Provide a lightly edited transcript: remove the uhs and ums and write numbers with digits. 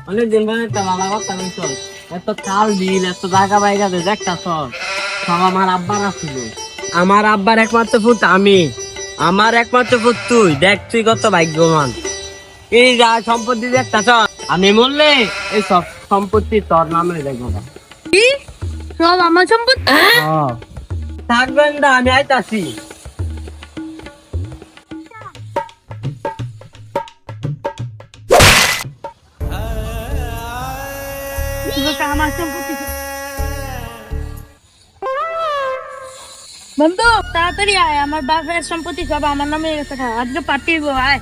অনেকদিন পরে একটা ভালো কথা চল, এত চাল বিল এত জায়গা বাইগা দে একটা চল, সব আমার আব্বার আছিল। আমার আব্বার একমাত্র পুত আমি, আমার একমাত্র পুত তুই, দেখ তুই কত ভাগ্যবান। এই যা সম্পত্তি দেখতা চল, আমি মরলে এই সব সম্পত্তি তোর নামে দেখবো না। কি সব আমার সম্পত্তি? থাকবেন না, আমি আইতাছি। আমার সম্পত্তি বন্ধু, তাড়াতাড়ি আয়, আমার বাপের সম্পত্তি সব আমার নামে গেছে, আজকে পাঠিয়ে আয়।